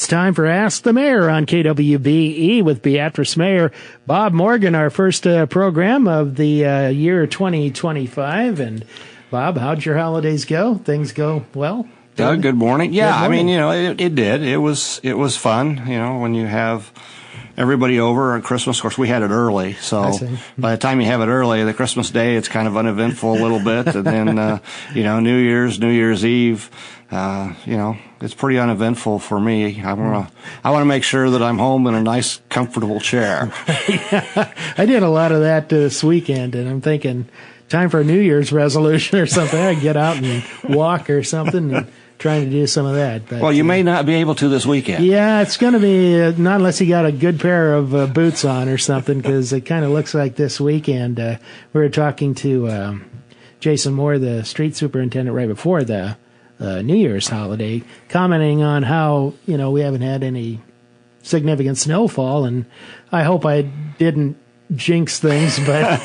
It's time for Ask the Mayor on KWBE with Beatrice Mayor Bob Morgan, our first program of the year 2025. And Bob, how'd your holidays go? Things go well? Doug, good morning. Yeah, Good morning. I mean, it did. It was fun, when you have everybody over on Christmas. Of course, we had it early, so by the time you have it early, the Christmas day, it's kind of uneventful a little bit. And then, New Year's Eve, it's pretty uneventful for me. I want to make sure that I'm home in a nice, comfortable chair. I did a lot of that this weekend, and I'm thinking, time for a New Year's resolution or something. I get out and walk or something and trying to do some of that. But, well, you may not be able to this weekend. Yeah, it's going to be, not unless you got a good pair of boots on or something, because it kind of looks like this weekend. We were talking to Jason Moore, the street superintendent, right before the New Year's holiday, commenting on how, we haven't had any significant snowfall, and I hope I didn't jinx things, but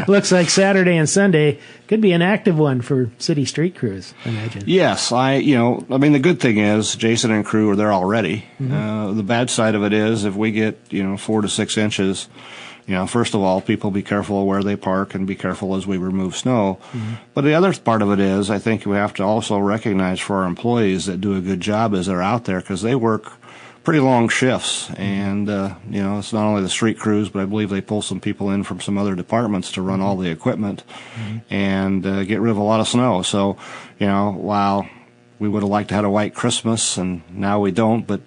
looks like Saturday and Sunday could be an active one for city street crews, I imagine. Yes, the good thing is Jason and crew are there already. Mm-hmm. The bad side of it is if we get, 4 to 6 inches, first of all, people be careful where they park and be careful as we remove snow. Mm-hmm. But the other part of it is I think we have to also recognize for our employees that do a good job as they're out there, because they work pretty long shifts, and it's not only the street crews, but I believe they pull some people in from some other departments to run all the equipment and get rid of a lot of snow. So, while we would have liked to have a white Christmas, and now we don't, but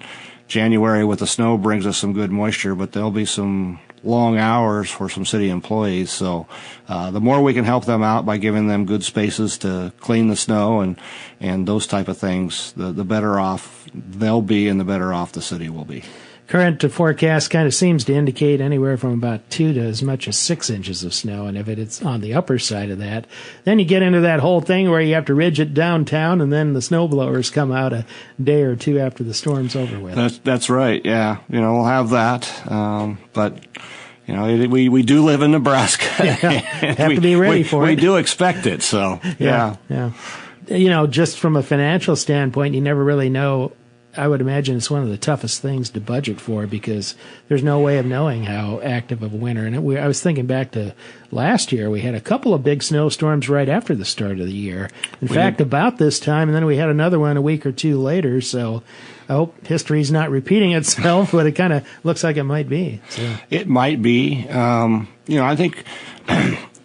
January with the snow brings us some good moisture, but there'll be some long hours for some city employees. So the more we can help them out by giving them good spaces to clean the snow and those type of things, the better off they'll be and the better off the city will be. Current forecast kind of seems to indicate anywhere from about 2 to as much as 6 inches of snow, and if it's on the upper side of that, then you get into that whole thing where you have to ridge it downtown, and then the snow blowers come out a day or two after the storm's over with. That's right, yeah. We'll have that, but we do live in Nebraska. Yeah, have to be ready for it. We do expect it, so yeah. Just from a financial standpoint, you never really know. I would imagine it's one of the toughest things to budget for, because there's no way of knowing how active of a winter. And I was thinking back to last year, we had a couple of big snowstorms right after the start of the year. In fact, about this time, and then we had another one a week or two later. So I hope history's not repeating itself, but it kind of looks like it might be. So. It might be. I think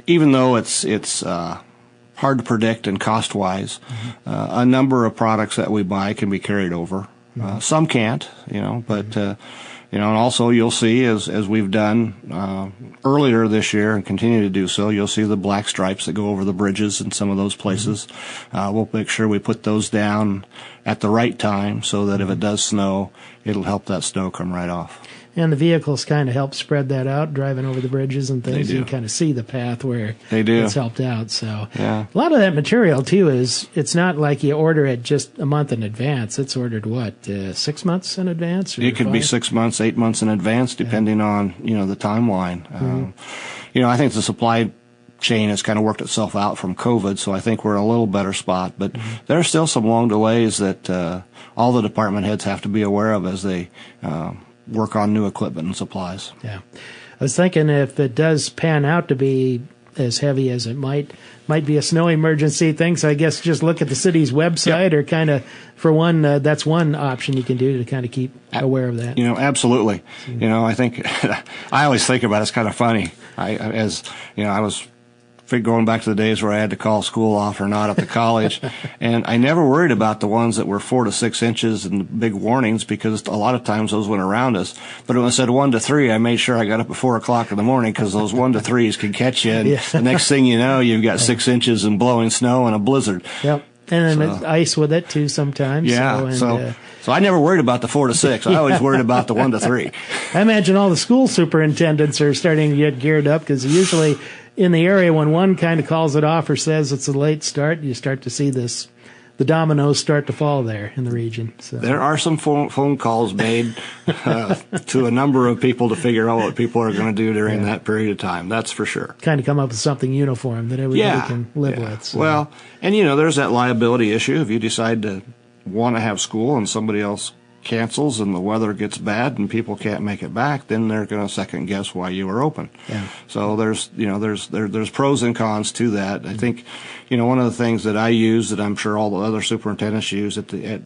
even though it's hard to predict and cost-wise, a number of products that we buy can be carried over. Some can't, but, and also you'll see as we've done earlier this year and continue to do so, you'll see the black stripes that go over the bridges in some of those places. We'll make sure we put those down at the right time so that if it does snow, it'll help that snow come right off. And the vehicles kind of help spread that out, driving over the bridges and things. You can kind of see the path where it's helped out. So a lot of that material, too, it's not like you order it just a month in advance. It's ordered, 6 months in advance? It could be 6 months, 8 months in advance, depending on, the timeline. I think the supply chain has kind of worked itself out from COVID, so I think we're in a little better spot. But there are still some long delays that all the department heads have to be aware of as they work on new equipment and supplies. Yeah. I was thinking if it does pan out to be as heavy as it might be a snow emergency thing, so I guess just look at the city's website or kind of, for one, that's one option you can do to kind of keep aware of that. Absolutely. I think, I always think about it's kind of funny. I was going back to the days where I had to call school off or not at the college, and I never worried about the ones that were 4 to 6 inches and big warnings, because a lot of times those went around us. But when it said 1 to 3, I made sure I got up at 4 o'clock in the morning, because those 1 to 3s can catch you, and the next thing you know, you've got 6 inches and blowing snow and a blizzard. Yep. And then ice with it too sometimes. Yeah. So I never worried about the 4 to 6. I always worried about the 1 to 3. I imagine all the school superintendents are starting to get geared up, because usually in the area, when one kind of calls it off or says it's a late start, you start to see the dominoes start to fall there in the region. So there are some phone calls made to a number of people to figure out what people are going to do during that period of time. That's for sure. Kind of come up with something uniform that everybody can live with. So. Well, and there's that liability issue. If you decide to want to have school and somebody else cancels and the weather gets bad and people can't make it back, then they're going to second guess why you were open. Yeah. So there's pros and cons to that. I think, one of the things that I use that I'm sure all the other superintendents use at the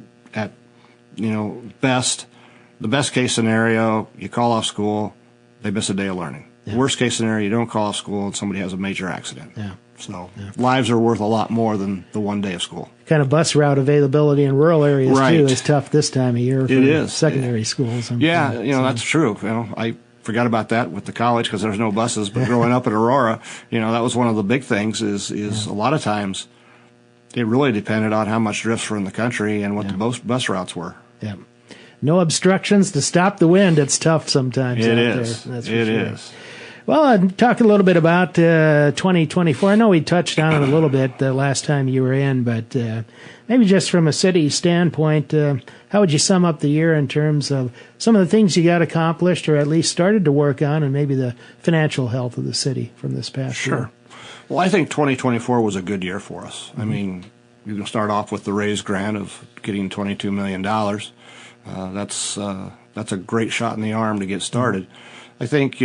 best case scenario, you call off school, they miss a day of learning. Yeah. Worst case scenario, you don't call off school and somebody has a major accident. Yeah. So lives are worth a lot more than the one day of school. Kind of bus route availability in rural areas Right. too is tough this time of year for It is. secondary schools. Yeah, that's true. I forgot about that with the college because there's no buses. But growing up in Aurora, that was one of the big things. Is a lot of times it really depended on how much drifts were in the country and what the bus routes were. Yeah. No obstructions to stop the wind. It's tough sometimes. It out is. there. That's for It sure. is. Well, I'd talk a little bit about 2024. I know we touched on it a little bit the last time you were in, but maybe just from a city standpoint, how would you sum up the year in terms of some of the things you got accomplished or at least started to work on, and maybe the financial health of the city from this past year? Sure. Well, I think 2024 was a good year for us. I mean, you can start off with the raised grant of getting $22 million. That's a great shot in the arm to get started. I think,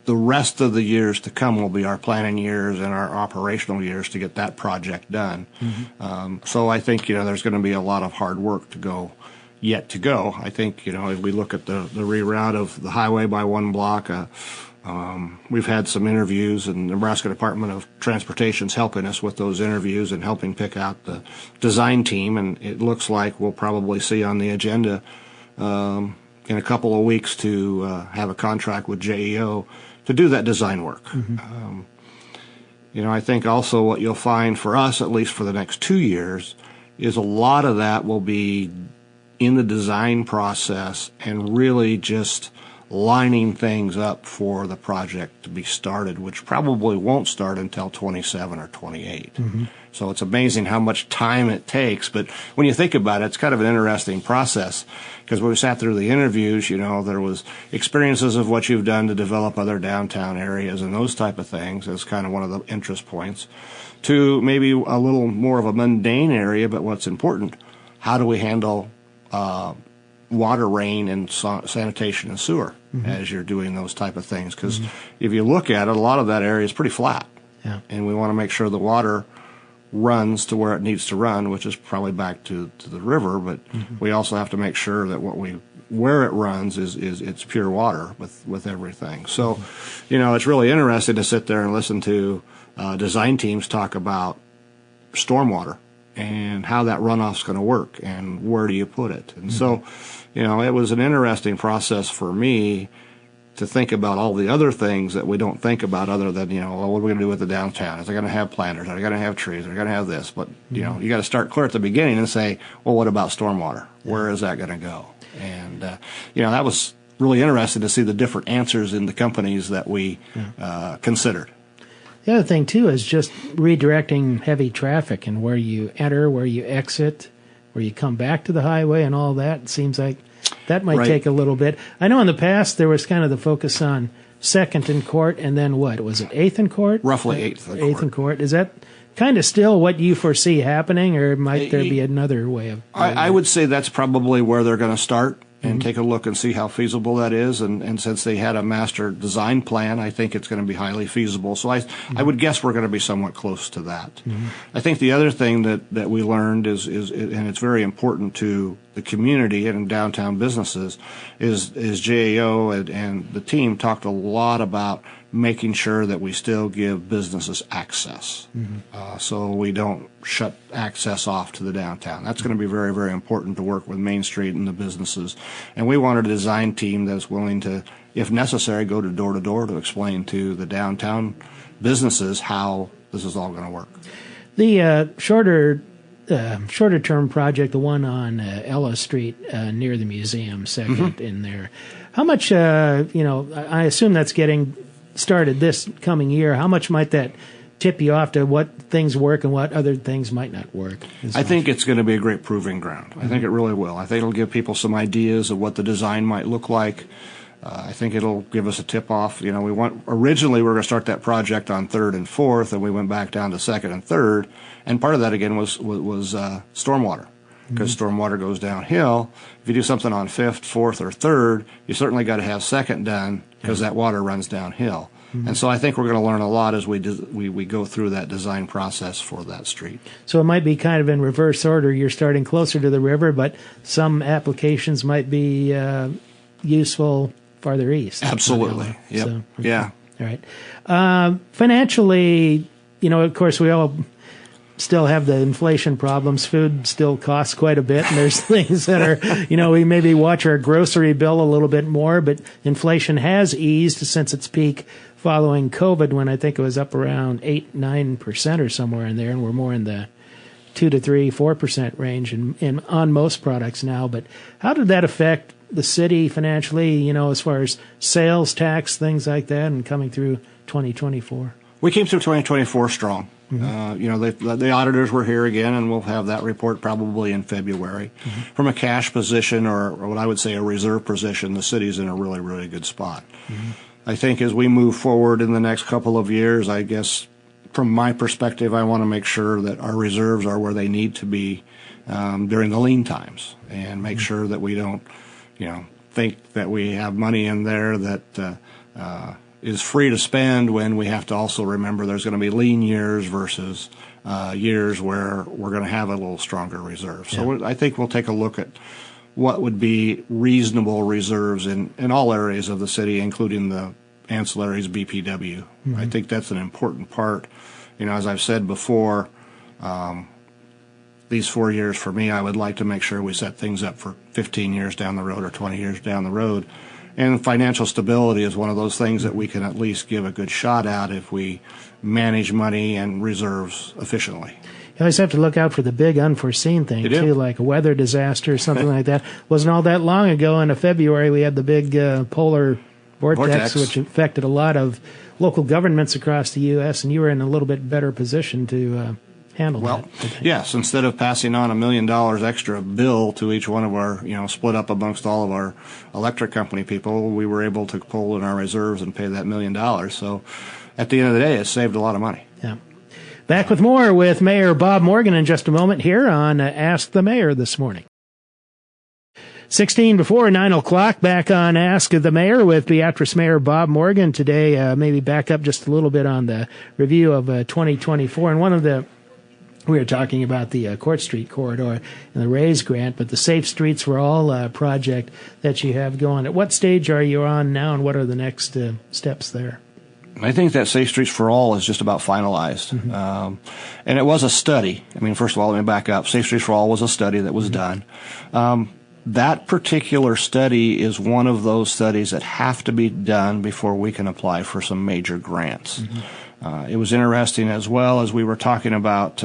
the rest of the years to come will be our planning years and our operational years to get that project done. So I think, there's going to be a lot of hard work yet to go. I think, if we look at the reroute of the highway by one block, we've had some interviews, and the Nebraska Department of Transportation's helping us with those interviews and helping pick out the design team, and it looks like we'll probably see on the agenda in a couple of weeks to have a contract with JEO to do that design work. I think also what you'll find for us, at least for the next 2 years, is a lot of that will be in the design process and really just lining things up for the project to be started, which probably won't start until 27 or 28. So it's amazing how much time it takes. But when you think about it, it's kind of an interesting process, because when we sat through the interviews, there was experiences of what you've done to develop other downtown areas and those type of things as kind of one of the interest points, to maybe a little more of a mundane area, but what's important, how do we handle water, rain, and sanitation and sewer as you're doing those type of things? Because if you look at it, a lot of that area is pretty flat. Yeah. And we want to make sure the water runs to where it needs to run, which is probably back to the river, but we also have to make sure that where it runs is it's pure water with everything. So, it's really interesting to sit there and listen to design teams talk about stormwater and how that runoff's going to work and where do you put it. And so, it was an interesting process for me to think about all the other things that we don't think about, other than, what are we going to do with the downtown? Is it going to have planters? Are they going to have trees? Are they going to have this? But, you got to start clear at the beginning and say, well, what about stormwater? Where is that going to go? And, that was really interesting to see the different answers in the companies that we considered. The other thing, too, is just redirecting heavy traffic and where you enter, where you exit, where you come back to the highway and all that. It seems like that might take a little bit. I know in the past there was kind of the focus on 2nd and Court, and then what? Was it 8th and Court? Roughly 8th and Court. 8th and Court. Is that kind of still what you foresee happening, or might there be another way of... I would say that's probably where they're going to start and take a look and see how feasible that is. And since they had a master design plan, I think it's going to be highly feasible. So I would guess we're going to be somewhat close to that. I think the other thing that we learned is, and it's very important to the community and downtown businesses, is JAO and the team talked a lot about making sure that we still give businesses access, so we don't shut access off to the downtown. That's going to be very, very important to work with Main Street and the businesses. And we wanted a design team that's willing to, if necessary, go to door to explain to the downtown businesses how this is all going to work. The shorter term project, the one on Ella Street near the museum, second in there. How much, I assume that's getting started this coming year. How much might that tip you off to what things work and what other things might not work? I think it's going to be a great proving ground. I think it really will. I think it'll give people some ideas of what the design might look like. I think it'll give us a tip-off. Originally we were going to start that project on 3rd and 4th, and we went back down to 2nd and 3rd. And part of that, again, was stormwater. because stormwater goes downhill. If you do something on 5th, 4th, or 3rd, you certainly got to have 2nd done because that water runs downhill. And so I think we're going to learn a lot as we go through that design process for that street. So it might be kind of in reverse order. You're starting closer to the river, but some applications might be useful farther east. Absolutely. Yep. So, okay. Yeah. All right. Financially, of course, we all still have the inflation problems. Food still costs quite a bit, and there's things that are, we maybe watch our grocery bill a little bit more, but inflation has eased since its peak following COVID, when I think it was up around 8-9% or somewhere in there, and we're more in the 2 to 3, 4% range on most products now. But how did that affect the city financially, as far as sales tax, things like that, and coming through 2024? We came through 2024 strong. The auditors were here again, and we'll have that report probably in February. From a cash position, or what I would say a reserve position, the city's in a really, really good spot. I think as we move forward in the next couple of years, I guess from my perspective, I want to make sure that our reserves are where they need to be during the lean times, and make sure that we don't, think that we have money in there that is free to spend, when we have to also remember there's going to be lean years versus years where we're going to have a little stronger reserve. So I think we'll take a look at what would be reasonable reserves in all areas of the city, including the ancillaries, BPW. I think that's an important part. As I've said before, these 4 years for me, I would like to make sure we set things up for 15 years down the road or 20 years down the road. And financial stability is one of those things that we can at least give a good shot at if we manage money and reserves efficiently. You always have to look out for the big unforeseen thing, too, like a weather disaster or something like that. Wasn't all that long ago in February we had the big polar vortex, which affected a lot of local governments across the U.S., and you were in a little bit better position to handle that. Well, yes, instead of passing on $1 million extra bill to each one of our, split up amongst all of our electric company people, we were able to pull in our reserves and pay that $1 million. So at the end of the day, it saved a lot of money. Yeah. Back with more with Mayor Bob Morgan in just a moment here on Ask the Mayor this morning. 16 before 9 o'clock, back on Ask the Mayor with Beatrice Mayor Bob Morgan. Today, maybe back up just a little bit on the review of 2024. And we were talking about the Court Street corridor and the RAISE grant, but the Safe Streets for All project that you have going. At what stage are you on now, and what are the next steps there? I think that Safe Streets for All is just about finalized. And it was a study. First of all, let me back up. Safe Streets for All was a study that was done. That particular study is one of those studies that have to be done before we can apply for some major grants. It was interesting as well as we were talking about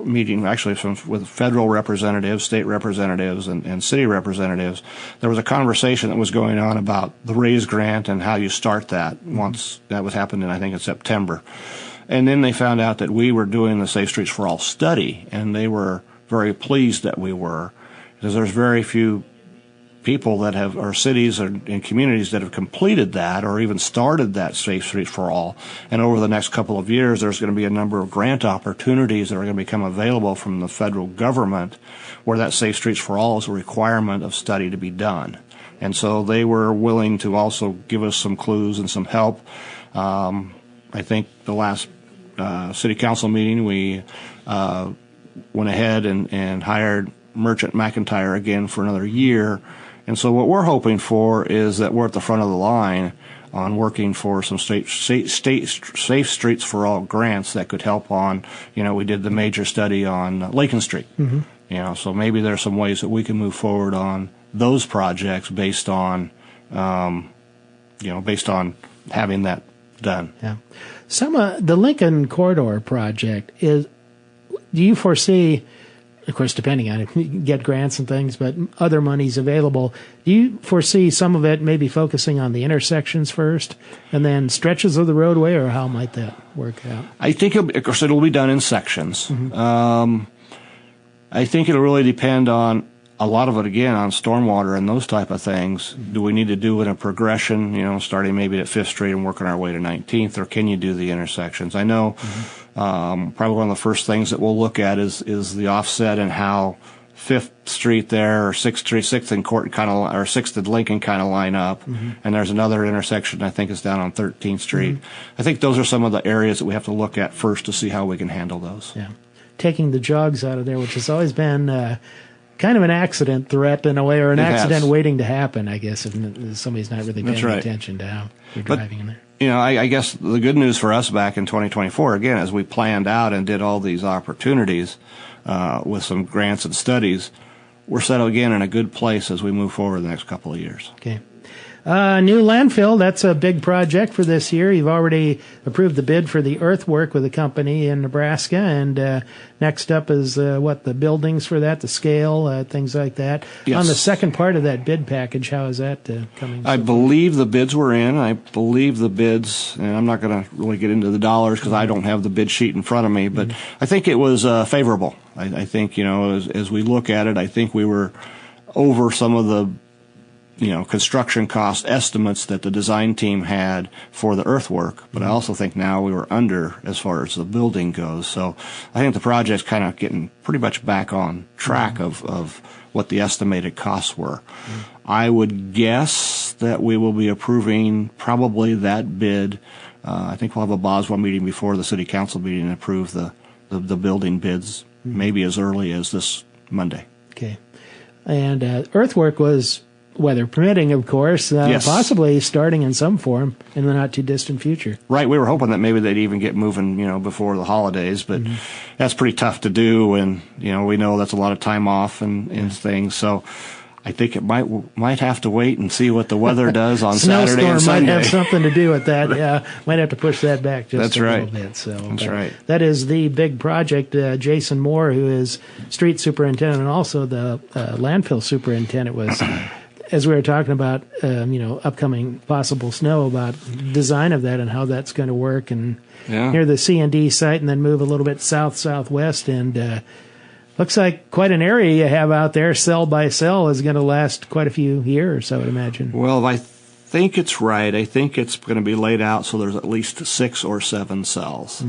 meeting actually with federal representatives, state representatives, and city representatives. There was a conversation that was going on about the RAISE grant and how you start that once that was happening, I think, in September. And then they found out that we were doing the Safe Streets for All study, and they were very pleased that we were, because there's very few people that have, or cities and communities that have completed that or even started that Safe Streets for All. And over the next couple of years, there's going to be a number of grant opportunities that are going to become available from the federal government where that Safe Streets for All is a requirement of study to be done. And so they were willing to also give us some clues and some help. I think the last city council meeting, we went ahead and hired Merchant McIntyre again for another year. And so what we're hoping for is that we're at the front of the line on working for some state Safe Streets for All grants that could help on, we did the major study on Lakin Street. So maybe there's some ways that we can move forward on those projects based on, based on having that done. Yeah. The Lincoln Corridor project do you foresee, of course, depending on if you get grants and things, but other monies available, do you foresee some of it maybe focusing on the intersections first and then stretches of the roadway, or how might that work out? I think, of course, it'll be done in sections. I think it'll really depend on a lot of it, again, on stormwater and those type of things. Do we need to do it in a progression, starting maybe at 5th Street and working our way to 19th, or can you do the intersections? I know probably one of the first things that we'll look at is the offset and how 5th Street there, or 6th Street, 6th and Court kind of, or 6th and Lincoln kind of line up. And there's another intersection, I think, is down on 13th Street. I think those are some of the areas that we have to look at first to see how we can handle those. Yeah. Taking the jogs out of there, which has always been kind of an accident threat in a way, or an accident waiting to happen, I guess, if somebody's not really paying attention to how you're driving in there. You know, I guess the good news for us back in 2024, again, as we planned out and did all these opportunities with some grants and studies, we're set again in a good place as we move forward the next couple of years. Okay. New landfill, that's a big project for this year. You've already approved the bid for the earthwork with a company in Nebraska, and next up is the buildings for that, the scale, things like that. Yes. On the second part of that bid package, how is that coming? I believe the bids were in. I believe the bids, and I'm not going to really get into the dollars because I don't have the bid sheet in front of me, but I think it was favorable. I think, you know, as we look at it, I think we were over some of the construction cost estimates that the design team had for the earthwork, but I also think now we were under as far as the building goes. So I think the project's kind of getting pretty much back on track of what the estimated costs were. I would guess that we will be approving probably that bid. I think we'll have a Boswell meeting before the city council meeting and approve the building bids maybe as early as this Monday. Okay. And earthwork was, weather permitting, of course, yes, possibly starting in some form in the not too distant future. Right. We were hoping that maybe they'd even get moving, before the holidays, but that's pretty tough to do. And, we know that's a lot of time off and things. So I think it might have to wait and see what the weather does on Saturday and Sunday. Might have something to do with that. Yeah. Might have to push that back just a little bit. So that's right. That is the big project. Jason Moore, who is street superintendent and also the landfill superintendent, was as we were talking about, upcoming possible snow, about design of that and how that's going to work, and near the C&D site, and then move a little bit southwest, and looks like quite an area you have out there. Cell by cell is going to last quite a few years, I would imagine. Well, I think it's right. I think it's going to be laid out so there's at least 6 or 7 cells.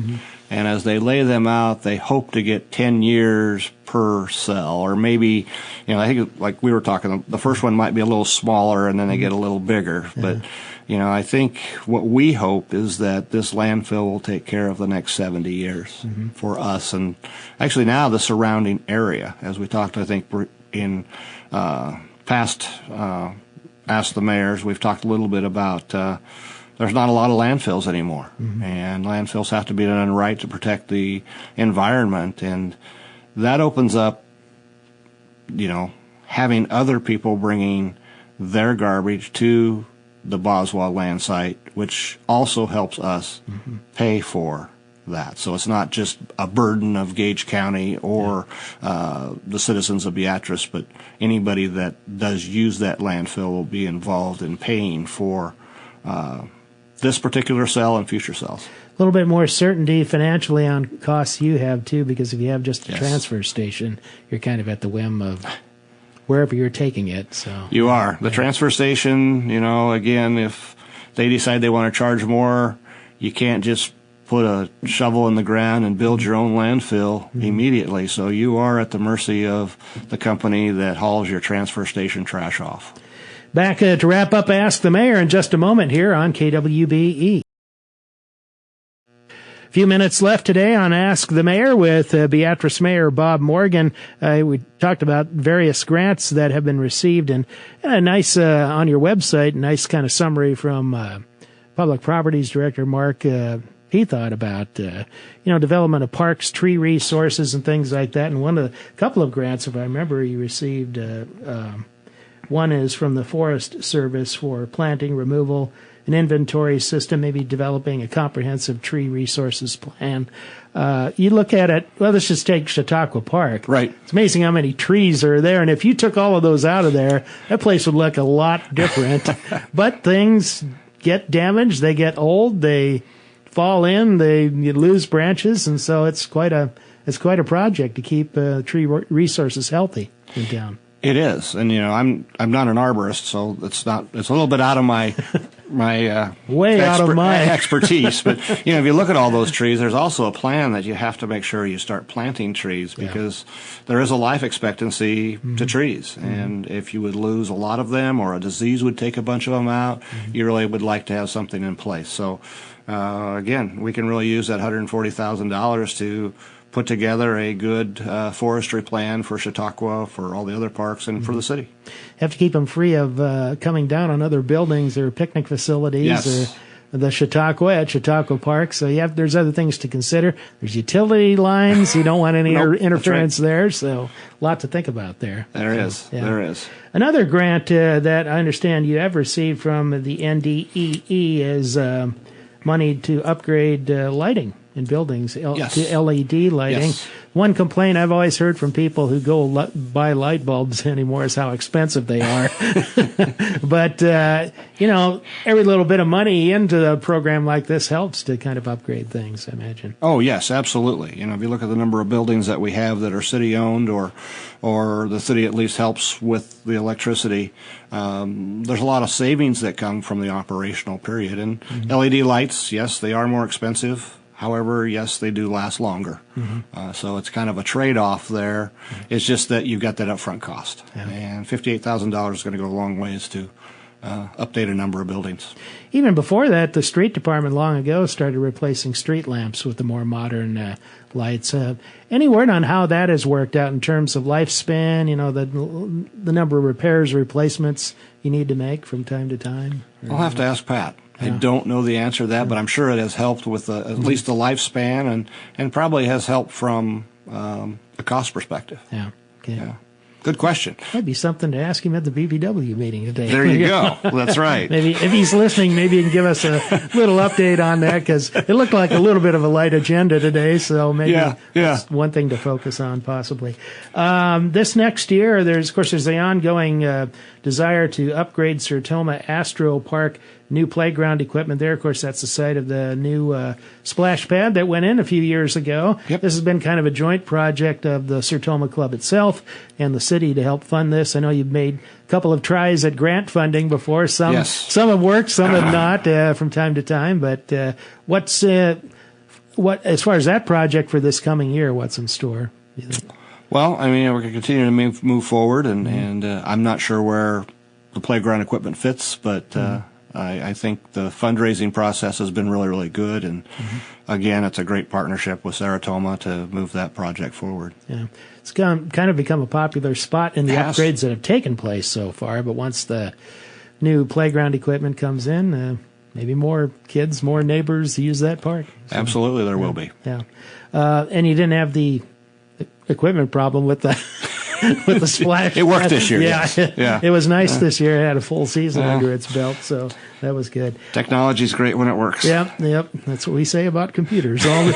And as they lay them out, they hope to get 10 years per cell, or maybe, I think like we were talking, the first one might be a little smaller and then they get a little bigger. But, I think what we hope is that this landfill will take care of the next 70 years for us, and actually now the surrounding area. As we talked, I think, in past Ask the Mayors, we've talked a little bit about there's not a lot of landfills anymore, and landfills have to be done right to protect the environment, and that opens up, having other people bringing their garbage to the Boswell land site, which also helps us pay for that. So it's not just a burden of Gage County or the citizens of Beatrice, but anybody that does use that landfill will be involved in paying for this particular cell and future cells. A little bit more certainty financially on costs you have, too, because if you have just a transfer station, you're kind of at the whim of wherever you're taking it. So you are. The transfer station, again, if they decide they want to charge more, you can't just put a shovel in the ground and build your own landfill immediately. So you are at the mercy of the company that hauls your transfer station trash off. Back to wrap up Ask the Mayor in just a moment here on KWBE. A few minutes left today on Ask the Mayor with Beatrice Mayor Bob Morgan. We talked about various grants that have been received, and a nice, on your website, nice kind of summary from Public Properties Director Mark he thought about, development of parks, tree resources, and things like that. And a couple of grants, if I remember, you received, one is from the Forest Service for planting, removal, an inventory system, maybe developing a comprehensive tree resources plan. You look at it, well, let's just take Chautauqua Park. Right. It's amazing how many trees are there. And if you took all of those out of there, that place would look a lot different. But things get damaged, they get old, they fall in, you lose branches, and so it's quite a project to keep tree resources healthy in town. It is, and I'm not an arborist, so it's a little bit out of my way out of my expertise. But if you look at all those trees, there's also a plan that you have to make sure you start planting trees because there is a life expectancy to trees, and if you would lose a lot of them or a disease would take a bunch of them out, you really would like to have something in place. So again, we can really use that $140,000 to put together a good forestry plan for Chautauqua, for all the other parks, and for the city. Have to keep them free of coming down on other buildings or picnic facilities or the Chautauqua at Chautauqua Park. So there's other things to consider. There's utility lines. You don't want any interference there. So a lot to think about there. There is. Another grant that I understand you have received from the NDEE is money to upgrade lighting in buildings to LED lighting. Yes. One complaint I've always heard from people who go buy light bulbs anymore is how expensive they are. But, every little bit of money into a program like this helps to kind of upgrade things, I imagine. Oh, yes, absolutely. If you look at the number of buildings that we have that are city-owned or the city at least helps with the electricity, there's a lot of savings that come from the operational period. And LED lights, yes, they are more expensive. However, yes, they do last longer. So it's kind of a trade-off there. It's just that you've got that upfront cost. And $58,000 is going to go a long ways to update a number of buildings. Even before that, the street department long ago started replacing street lamps with the more modern lights. Any word on how that has worked out in terms of lifespan, the number of repairs, replacements you need to make from time to time? I'll have to ask Pat. I don't know the answer to that, but I'm sure it has helped with at least the lifespan and probably has helped from a cost perspective. Yeah. Okay. Yeah. Good question. That'd be something to ask him at the BBW meeting today. There you go. That's right. Maybe if he's listening, maybe he can give us a little update on that, because it looked like a little bit of a light agenda today. So maybe that's one thing to focus on, possibly. This next year, there's the ongoing desire to upgrade Sertoma Astro Park. New playground equipment there. Of course, that's the site of the new splash pad that went in a few years ago. Yep. This has been kind of a joint project of the Sertoma Club itself and the city to help fund this. I know you've made a couple of tries at grant funding before. Some have worked, some have not from time to time. But what's as far as that project for this coming year, what's in store? Well, I mean, we're going to continue to move forward, and I'm not sure where the playground equipment fits, but I think the fundraising process has been really, really good, and again, it's a great partnership with Sertoma to move that project forward. Yeah, it's kind of become a popular spot in the upgrades that have taken place so far, but once the new playground equipment comes in, maybe more kids, more neighbors use that park. So, absolutely, there will be. Yeah, and you didn't have the equipment problem with the with the splash. It worked this year. Yeah. It was nice this year. It had a full season under its belt, so that was good. Technology's great when it works. Yep. That's what we say about computers all the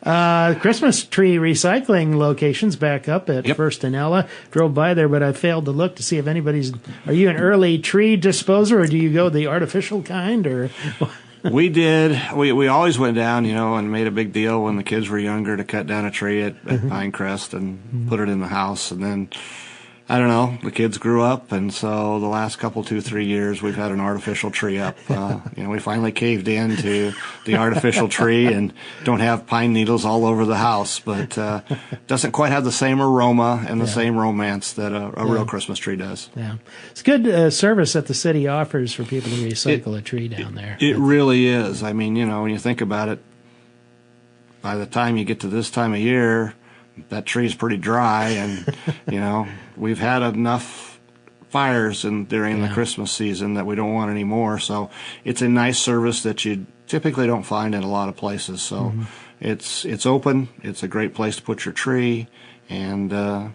time. Christmas tree recycling locations back up at First and Ella. Drove by there, but I failed to look to see if anybody's. Are you an early tree disposer, or do you go the artificial kind, or? We did. We always went down, and made a big deal when the kids were younger to cut down a tree at Pinecrest and put it in the house. And then, I don't know, the kids grew up, and so the last 2-3 years we've had an artificial tree up. We finally caved in to the artificial tree and don't have pine needles all over the house, but doesn't quite have the same aroma and the same romance that a real Christmas tree does. Yeah, it's good service that the city offers for people to recycle a tree down there. It really is. I mean, when you think about it, by the time you get to this time of year, that tree's pretty dry, and we've had enough fires during the Christmas season that we don't want any more. So it's a nice service that you typically don't find in a lot of places. So it's open. It's a great place to put your tree, and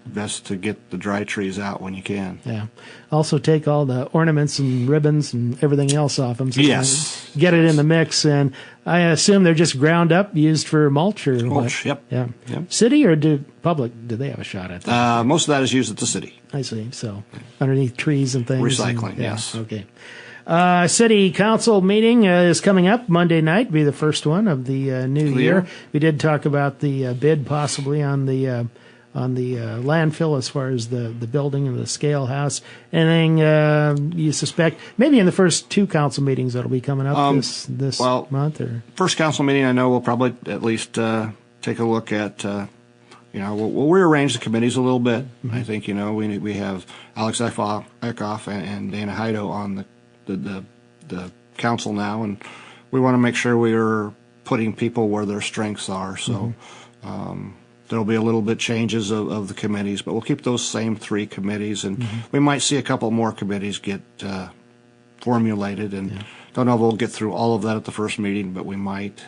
best to get the dry trees out when you can. Yeah. Also take all the ornaments and ribbons and everything else off them. So get it in the mix. And I assume they're just ground up, used for mulch or mulch. What? Yep. City or public, do they have a shot at that? Most of that is used at the city. I see. So underneath trees and things. Recycling, yes. Okay. City council meeting is coming up Monday night, be the first one of the new year. We did talk about the bid possibly on the landfill as far as the building and the scale house. Anything you suspect? Maybe in the first 2 council meetings that'll be coming up this month? Or first council meeting, I know we'll probably at least take a look at. We'll rearrange the committees a little bit. I think we have Alex Eckhoff and Dana Heido on the council now, and we want to make sure we are putting people where their strengths are. So there'll be a little bit changes of the committees, but we'll keep those same 3 committees, and we might see a couple more committees get formulated. And don't know if we'll get through all of that at the first meeting, but we might.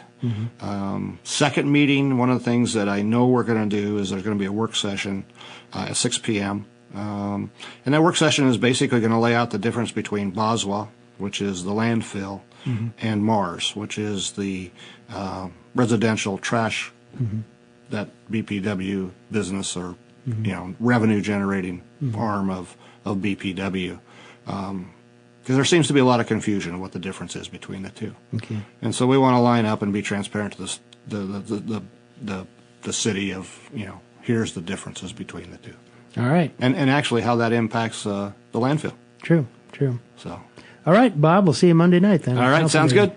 Second meeting, one of the things that I know we're going to do is there's going to be a work session at 6 p.m. And that work session is basically going to lay out the difference between Boswell, which is the landfill, and Mars, which is the residential trash that BPW business or revenue generating arm of BPW. Because there seems to be a lot of confusion of what the difference is between the two. Okay. And so we want to line up and be transparent to the city of, here's the differences between the two. All right. And actually how that impacts the landfill. True. So. All right, Bob, we'll see you Monday night then. All right, sounds good.